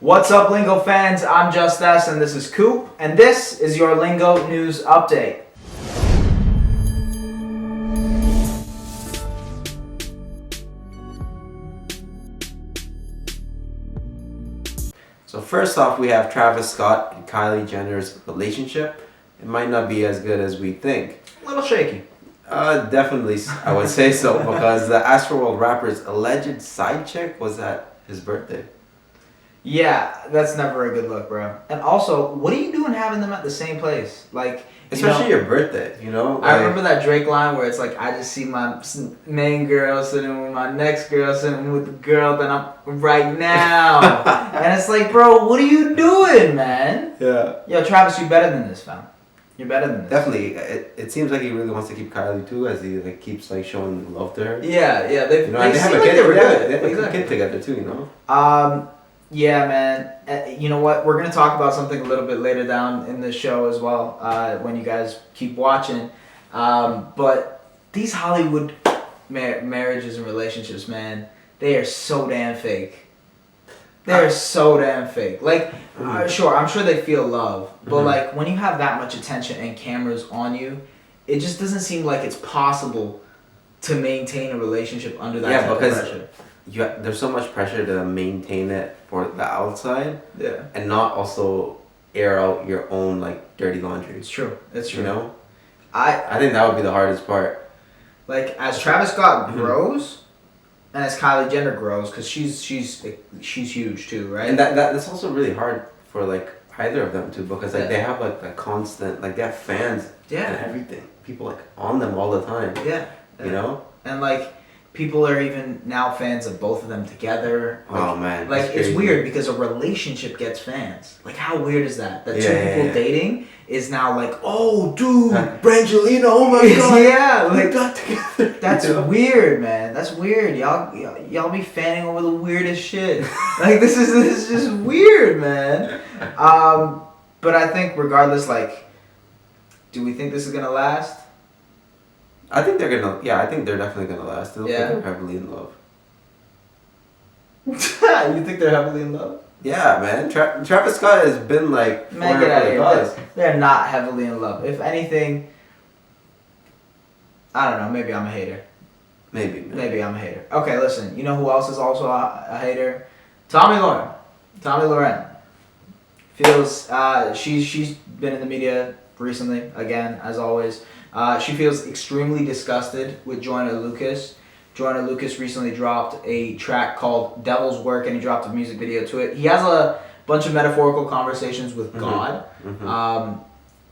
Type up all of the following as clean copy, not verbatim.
What's up, Lingo fans? I'm Just S, and this is Coop, and this is your Lingo News Update. So first off, we have Travis Scott and Kylie Jenner's relationship. It might not be as good as we think. A little shaky. Definitely, I would say so, because the Astroworld rapper's alleged side chick was at his birthday. Yeah, that's never a good look, bro. And also, what are you doing having them at the same place? Like, especially your birthday, you know? I remember that Drake line where it's like, I just see my main girl sitting with my next girl sitting with the girl that I'm right now. And it's like, bro, what are you doing, man? Yeah. Yo, Travis, you're better than this, fam. You're better than this. Definitely. It seems like he really wants to keep Kylie too, as he keeps showing love to her. Yeah. They have seem a like kid. they were good. They have a kid together too, you know? Yeah, man. You know what? We're going to talk about something a little bit later down in the show as well, when you guys keep watching. But these Hollywood marriages and relationships, man, they are so damn fake. They're so damn fake. Sure, I'm sure they feel love. But, when you have that much attention and cameras on you, it just doesn't seem like it's possible to maintain a relationship under that type of pressure. There's so much pressure to maintain it for the outside, and not also air out your own dirty laundry. It's true. You know, I think that would be the hardest part. As Travis Scott grows, and as Kylie Jenner grows, because she's huge too, right? And that's also really hard for either of them too, because they have a constant they have fans and everything, people on them all the time. You know, and people are even now fans of both of them together. Oh man, it's weird because a relationship gets fans. How weird is that? That two people dating is now oh dude, Brangelina, oh my god, they got together. That's weird, man. That's weird. Y'all be fanning over the weirdest shit. This is just weird, man. But I think regardless, do we think this is gonna last? I think they're gonna. Yeah, I think they're definitely gonna last. They're heavily in love. You think they're heavily in love? Yeah, man. Travis Scott has been man, get out of here. They're not heavily in love. If anything, I don't know. Maybe I'm a hater. Maybe I'm a hater. Okay, listen. You know who else is also a hater? Tomi Lahren. Tomi Lahren feels she's been in the media recently again, as always. She feels extremely disgusted with Joyner Lucas. Joyner Lucas recently dropped a track called Devil's Work, and he dropped a music video to it. He has a bunch of metaphorical conversations with God.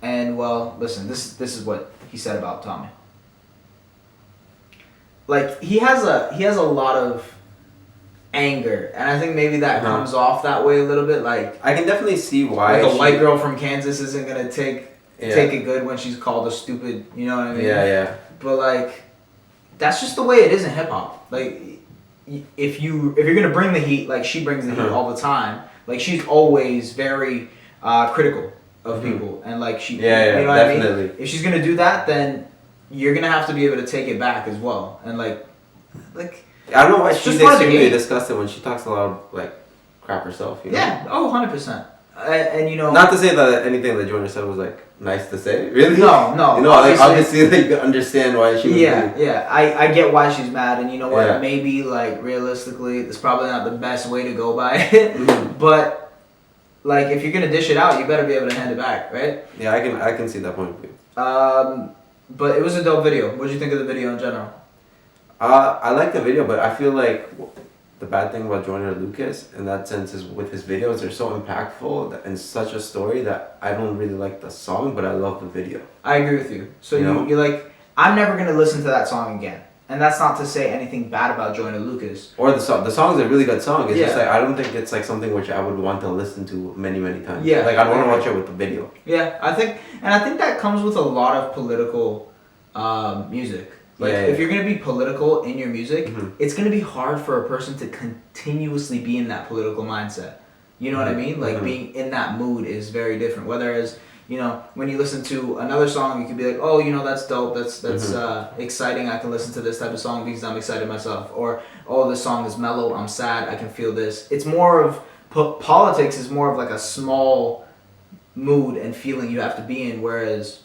And well, listen, this is what he said about Tomi. He has a lot of anger, and I think maybe that comes off that way a little bit. I can definitely see why a white girl from Kansas isn't gonna take it good when she's called a stupid, you know what I mean? Yeah. But that's just the way it is in hip hop. If you're gonna bring the heat, she brings the heat all the time. She's always very critical of people, and she, you know what I mean? If she's gonna do that, then you're gonna have to be able to take it back as well. And I don't know why she's extremely disgusted when she talks a lot of crap herself. You know? Yeah. 100%. And you know, not to say that anything that Joyner said was nice to say, really. No. You know, obviously you can understand why she was. Yeah. I get why she's mad, and you know what? Maybe realistically, it's probably not the best way to go by it. But if you're gonna dish it out, you better be able to hand it back, right? Yeah, I can see that point of view. But it was a dope video. What did you think of the video in general? I like the video, but I feel the bad thing about Joyner Lucas in that sense is with his videos, they're so impactful and such a story that I don't really like the song, but I love the video. I agree with you. So you're I'm never going to listen to that song again. And that's not to say anything bad about Joyner Lucas. Or the song. The song's a really good song. It's just I don't think it's something which I would want to listen to many, many times. Yeah. I'd want to watch it with the video. Yeah, I think that comes with a lot of political music. If you're going to be political in your music, it's going to be hard for a person to continuously be in that political mindset. You know what I mean? Being in that mood is very different. Whereas, when you listen to another song, you could be like, oh, that's dope. That's exciting. I can listen to this type of song because I'm excited myself. Or, oh, this song is mellow. I'm sad. I can feel this. It's more of politics is more of like a small mood and feeling you have to be in, whereas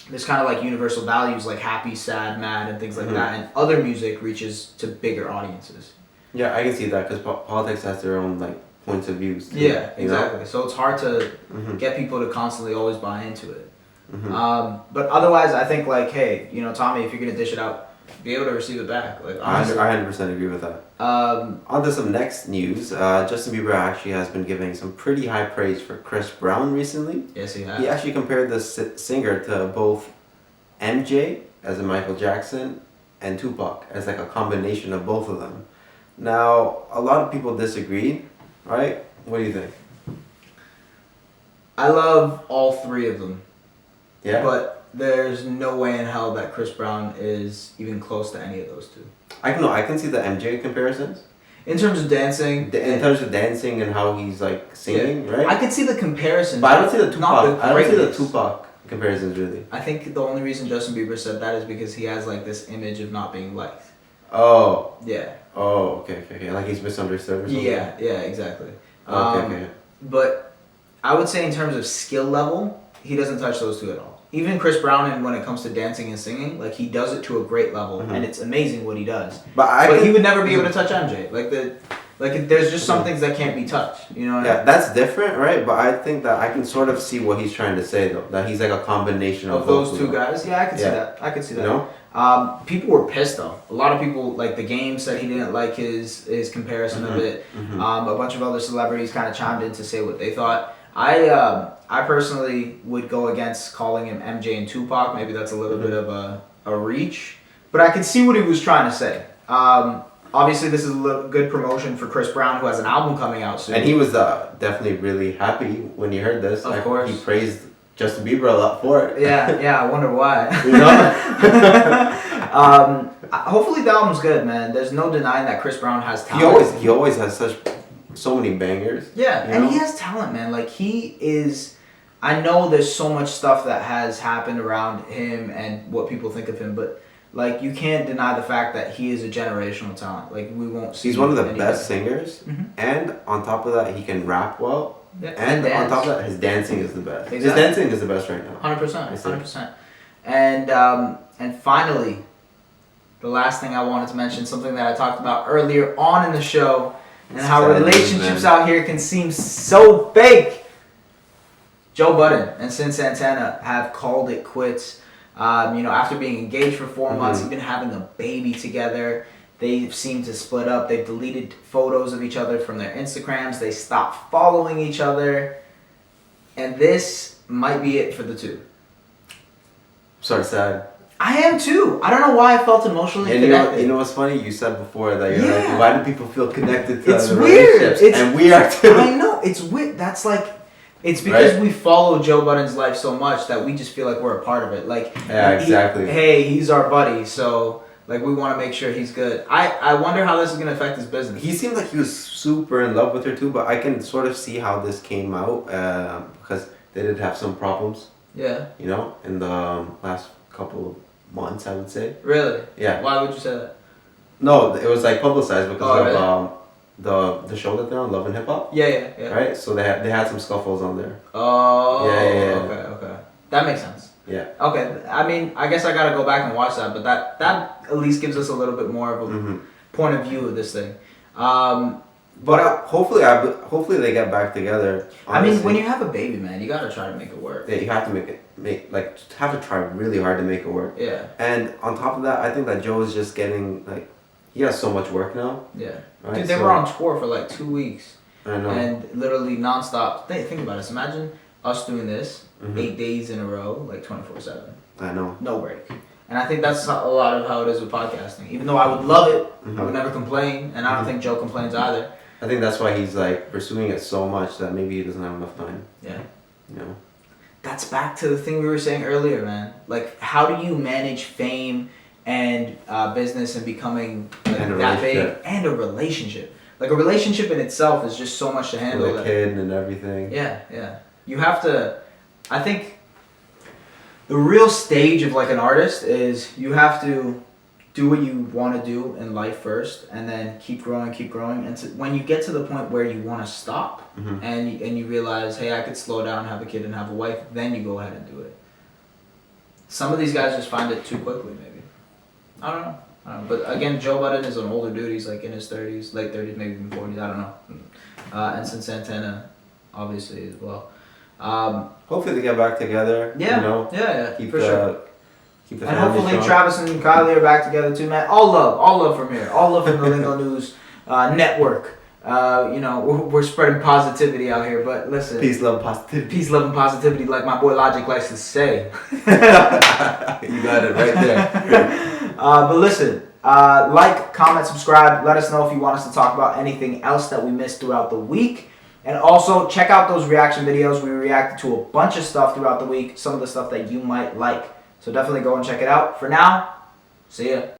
there's kind of like universal values like happy, sad, mad, and things like that, and other music reaches to bigger audiences. Yeah, I can see that because politics has their own like points of views too, Yeah, exactly. know? So it's hard to get people to constantly always buy into it. But otherwise, I think like, hey, you know, Tommy, if you're gonna dish it out, be able to receive it back. Like honestly. I 100% agree with that. On to some next news. Justin Bieber actually has been giving some pretty high praise for Chris Brown recently. Yes, he has. He actually compared the singer to both MJ as in Michael Jackson and Tupac as like a combination of both of them. Now, a lot of people disagreed, right? What do you think? I love all three of them. Yeah. But there's no way in hell that Chris Brown is even close to any of those two. I can see the MJ comparisons. In terms of dancing. In terms of dancing and how he's like singing, right? I could see the comparison. But I don't see the Tupac. I don't see the greatness. Tupac comparisons really. I think the only reason Justin Bieber said that is because he has like this image of not being liked. Oh. Yeah. Oh, okay. Like he's misunderstood or something? Yeah, exactly. Okay. But I would say in terms of skill level, he doesn't touch those two at all. Even Chris Brown, and when it comes to dancing and singing, like he does it to a great level, and it's amazing what he does. But he would never be able to touch MJ. There's just some things that can't be touched. You know? Yeah, that's different, right? But I think that I can sort of see what he's trying to say though. That he's like a combination of those two guys. Yeah, I can see that. I can see that. You know? People were pissed though. A lot of people, like the game, said he didn't like his comparison of it. A bunch of other celebrities kind of chimed in to say what they thought. I personally would go against calling him MJ and Tupac. Maybe that's a little bit of a reach, but I could see what he was trying to say. Obviously, this is a good promotion for Chris Brown, who has an album coming out soon. And he was definitely really happy when he heard this. Of course, he praised Justin Bieber a lot for it. Yeah. I wonder why. You know. Hopefully, the album's good, man. There's no denying that Chris Brown has talent. He always has so many bangers. Yeah, and he has talent, man. Like he is. I know there's so much stuff that has happened around him and what people think of him, but like you can't deny the fact that he is a generational talent. Like we won't see. He's one of the best singers, and on top of that, he can rap well. Yeah, and on top of that, his dancing is the best. Exactly. His dancing is the best right now. 100%. And finally, the last thing I wanted to mention, something that I talked about earlier on in the show, and how relationships out here can seem so fake. Joe Budden and Cyn Santana have called it quits. After being engaged for 4 months, even having a baby together, they seem to split up. They've deleted photos of each other from their Instagrams. They stopped following each other. And this might be it for the two. Sort of sad. I am too. I don't know why I felt emotionally connected. You know what's funny? You said before that you're like, why do people feel connected to it's other weird. relationships? And we are too. I know. It's weird. That's like... It's because we follow Joe Budden's life so much that we just feel like we're a part of it. Like, exactly. He's our buddy, so like we want to make sure he's good. I wonder how this is gonna affect his business. He seemed like he was super in love with her too, but I can sort of see how this came out because they did have some problems. Yeah. You know, in the last couple of months, I would say. Really? Yeah. Why would you say that? No, it was like publicized because of the show that they're on, Love and Hip Hop. Yeah. Right, so they had some scuffles on there. Oh. Yeah. Okay. That makes sense. Yeah. Okay. I mean, I guess I gotta go back and watch that, but that at least gives us a little bit more of a point of view of this thing. But hopefully they get back together. Honestly. I mean, when you have a baby, man, you gotta try to make it work. Yeah, you have to have to try really hard to make it work. Yeah. And on top of that, I think that Joe is just getting like, he has so much work now. Yeah. Right? Dude, they were on tour for like 2 weeks. I know. And literally nonstop. Think about this. Imagine us doing this 8 days in a row, like 24/7. I know. No break. And I think that's a lot of how it is with podcasting. Even though I would love it, I would never complain, and I don't think Joe complains either. I think that's why he's like pursuing it so much that maybe he doesn't have enough time. Yeah. You know. That's back to the thing we were saying earlier, man. Like, how do you manage fame and business and becoming like, that big and a relationship? Like a relationship in itself is just so much to handle. With a kid and everything. Yeah. You have to. I think the real stage of like an artist is you have to do what you want to do in life first, and then keep growing, and when you get to the point where you want to stop, and you realize, hey, I could slow down, have a kid, and have a wife, then you go ahead and do it. Some of these guys just find it too quickly, maybe. I don't know. But again, Joe Budden is an older dude. He's like in his 30s, late 30s, maybe even 40s. I don't know. And Cyn Santana, obviously, as well. Hopefully they get back together. Yeah, you know, yeah, for sure. Keep the And family hopefully strong. Travis and Kylie are back together too, man. All love from here. All love from the Lingo News network. You know, we're spreading positivity out here. But listen, Peace, love, positivity. peace, love, and positivity, like my boy Logic likes to say. You got it right there. But listen, like, comment, subscribe. Let us know if you want us to talk about anything else that we missed throughout the week. And also, check out those reaction videos. We reacted to a bunch of stuff throughout the week. Some of the stuff that you might like. So definitely go and check it out. For now, see ya.